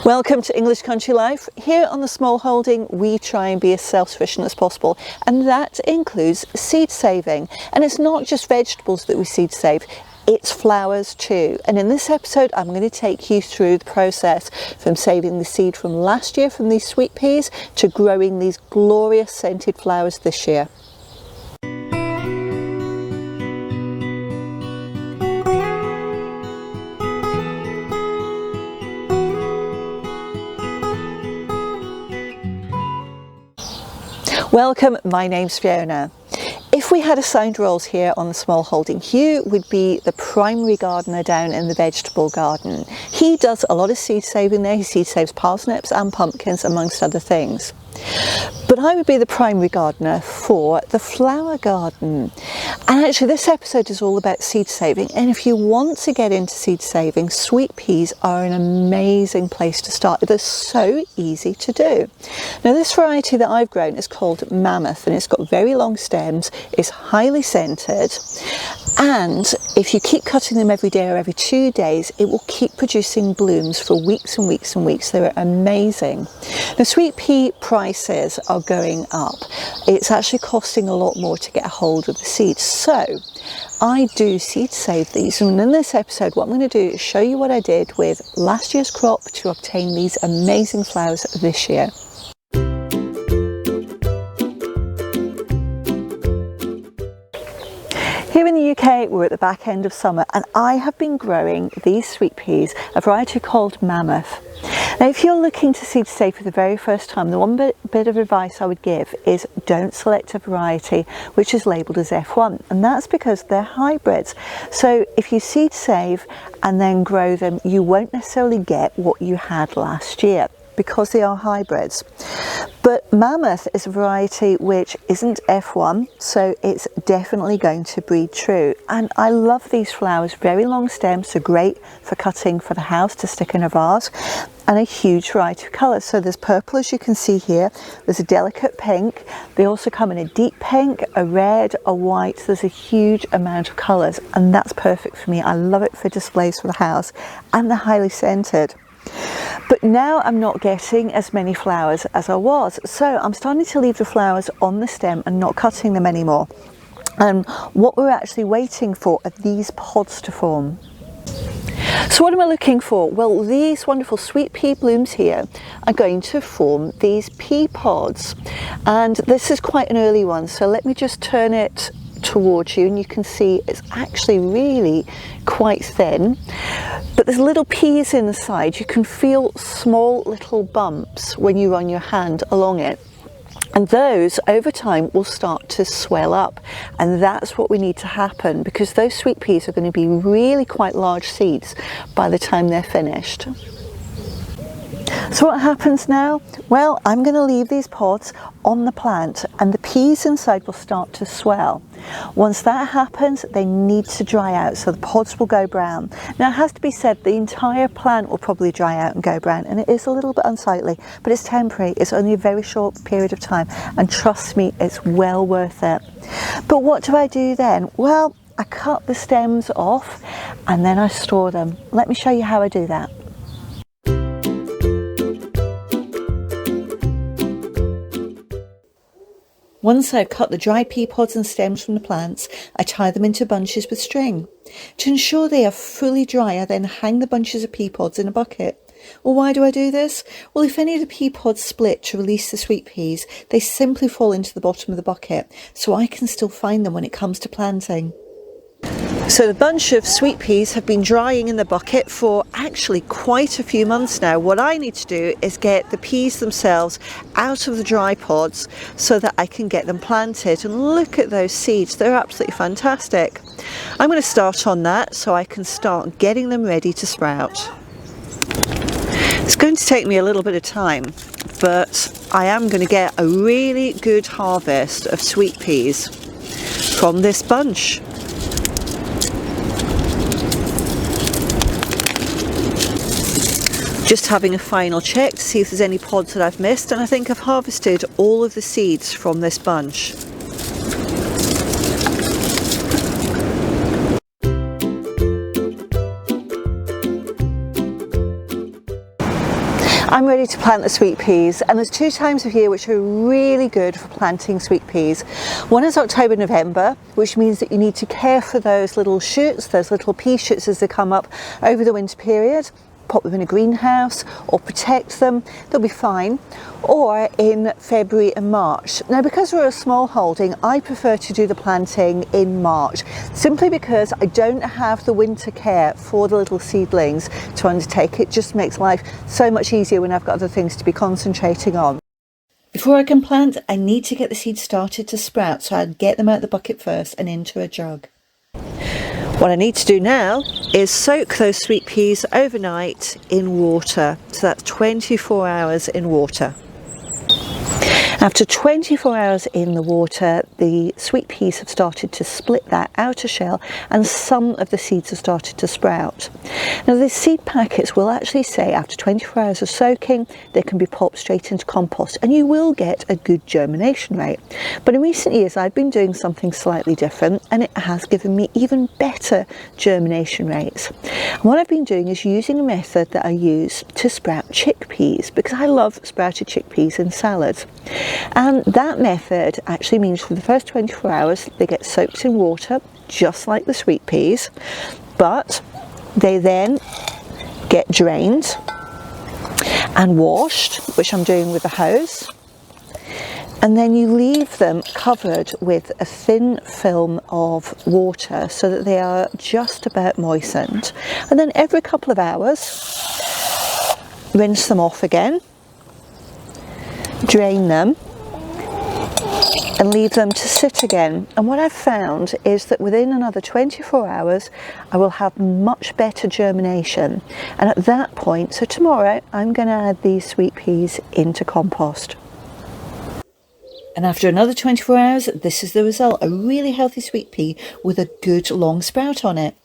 Welcome to English Country Life. Here on the Small Holding we try and be as self-sufficient as possible, and that includes seed saving. And it's not just vegetables that we seed save, it's flowers too. And in this episode I'm going to take you through the process from saving the seed from last year from these sweet peas to growing these glorious scented flowers this year. Welcome, my name's Fiona. If we had assigned roles here on the Small Holding, Hugh would be the primary gardener down in the vegetable garden. He does a lot of seed saving there. He seed saves parsnips and pumpkins amongst other things. But I would be the primary gardener for the flower garden. And actually this episode is all about seed saving, and if you want to get into seed saving, sweet peas are an amazing place to start. They're so easy to do. Now this variety that I've grown is called Mammoth, and it's got very long stems, it's highly scented, and if you keep cutting them every day or every 2 days, it will keep producing blooms for weeks and weeks and weeks. They're amazing. The sweet pea prices are going up. It's actually costing a lot more to get a hold of the seeds. So I do seed save these, and in this episode what I'm going to do is show you what I did with last year's crop to obtain these amazing flowers this year. Here in the UK we're at the back end of summer, and I have been growing these sweet peas, a variety called Mammoth. Now if you're looking to seed save for the very first time, the one bit of advice I would give is don't select a variety which is labelled as F1, and that's because they're hybrids. So if you seed save and then grow them, you won't necessarily get what you had last year because they are hybrids. But Mammoth is a variety which isn't F1, so it's definitely going to breed true. And I love these flowers, very long stems, so great for cutting for the house to stick in a vase, and a huge variety of colours. So there's purple, as you can see here, there's a delicate pink, they also come in a deep pink, a red, a white. There's a huge amount of colours, and that's perfect for me. I love it for displays for the house, and they're highly scented. But now I'm not getting as many flowers as I was, so I'm starting to leave the flowers on the stem and not cutting them anymore. And what we're actually waiting for are these pods to form. So what am I looking for? Well, these wonderful sweet pea blooms here are going to form these pea pods, and this is quite an early one, so let me just turn it towards you and you can see it's actually really quite thin, but there's little peas in the side. You can feel small little bumps when you run your hand along it, and those over time will start to swell up, and that's what we need to happen because those sweet peas are going to be really quite large seeds by the time they're finished. So what happens now? Well, I'm going to leave these pods on the plant and the peas inside will start to swell. Once that happens, they need to dry out, so the pods will go brown. Now it has to be said, the entire plant will probably dry out and go brown, and it is a little bit unsightly, but it's temporary. It's only a very short period of time, and trust me, it's well worth it. But what do I do then? Well, I cut the stems off and then I store them. Let me show you how I do that. Once I've cut the dry pea pods and stems from the plants, I tie them into bunches with string. To ensure they are fully dry, I then hang the bunches of pea pods in a bucket. Well, why do I do this? Well, if any of the pea pods split to release the sweet peas, they simply fall into the bottom of the bucket, so I can still find them when it comes to planting. So the bunch of sweet peas have been drying in the bucket for actually quite a few months now. What I need to do is get the peas themselves out of the dry pods so that I can get them planted. And look at those seeds, they're absolutely fantastic. I'm going to start on that so I can start getting them ready to sprout. It's going to take me a little bit of time, but I am going to get a really good harvest of sweet peas from this bunch. Just having a final check to see if there's any pods that I've missed, and I think I've harvested all of the seeds from this bunch. I'm ready to plant the sweet peas, and there's 2 times of year which are really good for planting sweet peas. One is October, November, which means that you need to care for those little shoots, those little pea shoots as they come up over the winter period. Pop them in a greenhouse or protect them, they'll be fine. Or in February and March. Now, because we're a small holding, I prefer to do the planting in March, simply because I don't have the winter care for the little seedlings to undertake. It just makes life so much easier when I've got other things to be concentrating on. Before I can plant, I need to get the seeds started to sprout, so I'll get them out of the bucket first and into a jug. What I need to do now is soak those sweet peas overnight in water, so that's 24 hours in water. After 24 hours in the water, the sweet peas have started to split that outer shell and some of the seeds have started to sprout. Now, the seed packets will actually say after 24 hours of soaking, they can be popped straight into compost and you will get a good germination rate. But in recent years, I've been doing something slightly different and it has given me even better germination rates. And what I've been doing is using a method that I use to sprout chickpeas, because I love sprouted chickpeas in salads. And that method actually means for the first 24 hours they get soaked in water just like the sweet peas, but they then get drained and washed, which I'm doing with a hose, and then you leave them covered with a thin film of water so that they are just about moistened. And then every couple of hours rinse them off again, drain them and leave them to sit again. And what I've found is that within another 24 hours I will have much better germination, and at that point, so tomorrow, I'm going to add these sweet peas into compost. And after another 24 hours, this is the result, a really healthy sweet pea with a good long sprout on it.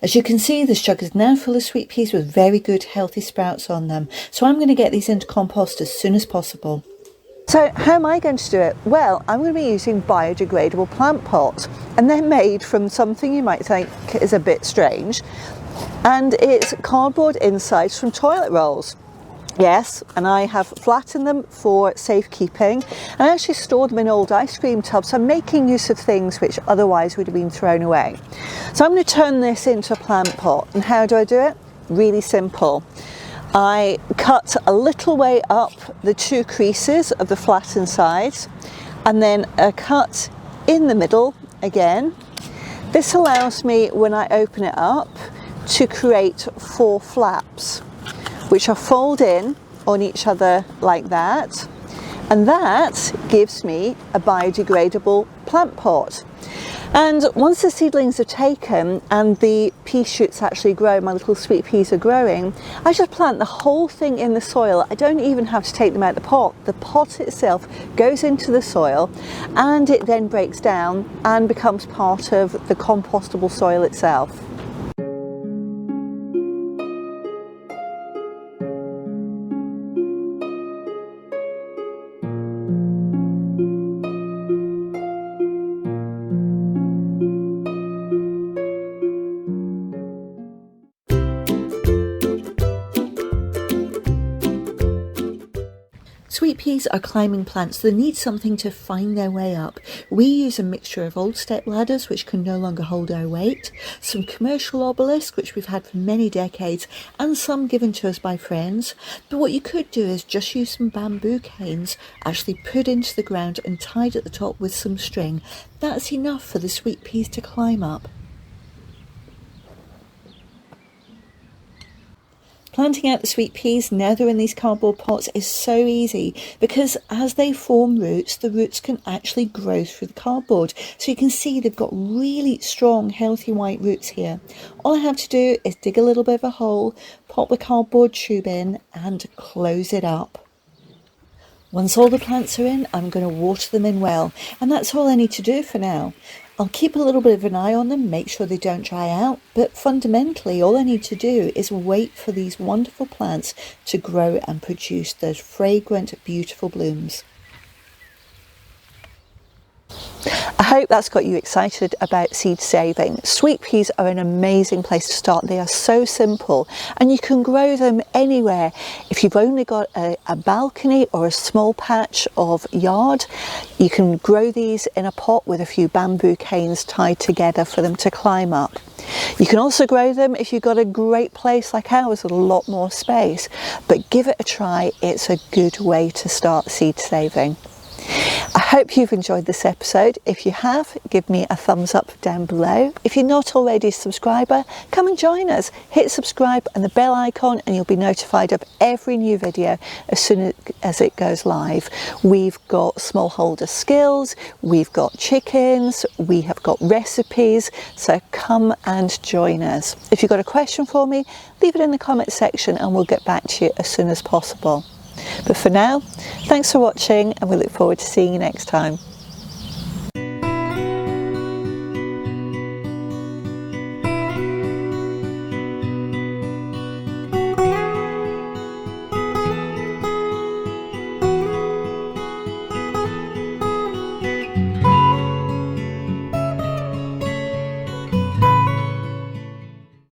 As you can see, this jug is now full of sweet peas with very good healthy sprouts on them, so I'm going to get these into compost as soon as possible. So how am I going to do it? Well, I'm going to be using biodegradable plant pots, and they're made from something you might think is a bit strange, and it's cardboard insides from toilet rolls. Yes, and I have flattened them for safekeeping, and I actually stored them in old ice cream tubs. So I'm making use of things which otherwise would have been thrown away. So I'm going to turn this into a plant pot, and how do I do it? Really simple. I cut a little way up the 2 creases of the flattened sides, and then a cut in the middle again. This allows me, when I open it up, to create 4 flaps, which are fold in on each other like that, and that gives me a biodegradable plant pot. And once the seedlings are taken and the pea shoots actually grow, my little sweet peas are growing, I just plant the whole thing in the soil. I don't even have to take them out of the pot. The pot itself goes into the soil and it then breaks down and becomes part of the compostable soil itself. Sweet peas are climbing plants that need something to find their way up. We use a mixture of old step ladders which can no longer hold our weight, some commercial obelisks which we've had for many decades, and some given to us by friends. But what you could do is just use some bamboo canes actually put into the ground and tied at the top with some string. That's enough for the sweet peas to climb up. Planting out the sweet peas, now they're in these cardboard pots, is so easy because as they form roots, the roots can actually grow through the cardboard. So you can see they've got really strong, healthy white roots here. All I have to do is dig a little bit of a hole, pop the cardboard tube in and close it up. Once all the plants are in, I'm going to water them in well, and that's all I need to do for now. I'll keep a little bit of an eye on them, make sure they don't dry out, but fundamentally all I need to do is wait for these wonderful plants to grow and produce those fragrant, beautiful blooms. I hope that's got you excited about seed saving. Sweet peas are an amazing place to start. They are so simple and you can grow them anywhere. If you've only got a balcony or a small patch of yard, you can grow these in a pot with a few bamboo canes tied together for them to climb up. You can also grow them if you've got a great place like ours with a lot more space, but give it a try. It's a good way to start seed saving. I hope you've enjoyed this episode. If you have, give me a thumbs up down below. If you're not already a subscriber, come and join us. Hit subscribe and the bell icon and you'll be notified of every new video as soon as it goes live. We've got smallholder skills, we've got chickens, we have got recipes, so come and join us. If you've got a question for me, leave it in the comment section and we'll get back to you as soon as possible. But for now, thanks for watching and we look forward to seeing you next time.